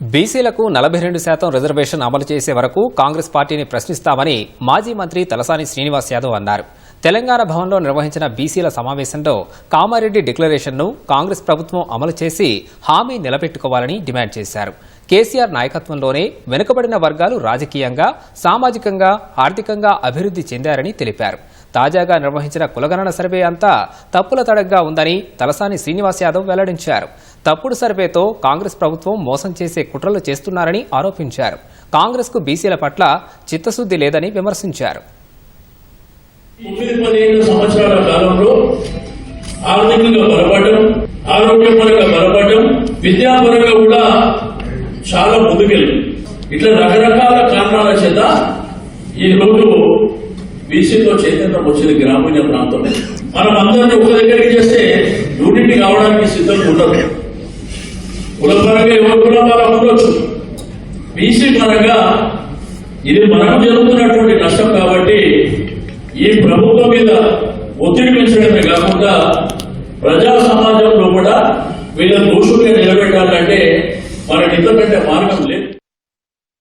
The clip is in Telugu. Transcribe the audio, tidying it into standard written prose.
బీసీలకు 42% రిజర్వేషన్ అమలు చేసే వరకు కాంగ్రెస్ పార్టీని ప్రశ్నిస్తామని మాజీ మంత్రి తలసాని శ్రీనివాస్ యాదవ్ అన్నారు. తెలంగాణ భవన్లో నిర్వహించిన బీసీల సమావేశంలో కామారెడ్డి డిక్లరేషన్ను కాంగ్రెస్ ప్రభుత్వం అమలు చేసి హామీ నిలబెట్టుకోవాలని డిమాండ్ చేశారు. కేసీఆర్ నాయకత్వంలోనే వెనుకబడిన వర్గాలు రాజకీయంగా, సామాజికంగా, ఆర్థికంగా అభివృద్ధి చెందారని తెలిపారు. తాజాగా నిర్వహించిన కులగణన సర్వే అంతా తప్పుల తడగ్గా ఉందని తలసాని శ్రీనివాస్ యాదవ్ వెల్లడించారు. తప్పుడు సర్వేతో కాంగ్రెస్ ప్రభుత్వం మోసం చేసే కుట్రలు చేస్తున్నారని ఆరోపించారు. కాంగ్రెస్ కు బీసీల పట్ల చిత్తశుద్ది లేదని విమర్శించారు. 9-15 సంవత్సరాల కాలంలో ఆర్థికంగా బలపడడం, ఆరోగ్యపరంగా బలపడడం, విద్యాపరంగా కూడా చాలా ముందుకెళ్ళి ఇట్లా రకరకాల కారణాల చేత ఈ రోజు బీసీతో చైతన్యం వచ్చింది. గ్రామీణ ప్రాంతం మనం అందరినీ ఒక దగ్గరికి చేస్తే యూనిటీ కావడానికి సిద్ధంగా ఉండదు. కులపరంగా ఎవరు కులపాలకు ఉండొచ్చు, బీసీ పరంగా ఇది మనకు జరుగుతున్నటువంటి నష్టం. కాబట్టి ఈ ప్రభుత్వం మీద ఒత్తిడి పెంచడమే కాకుండా ప్రజా సమాజంలో కూడా వీళ్ళ దోషులుగా నిలబెట్టాలంటే మనకి ఇంతకంటే మార్గం లేదు.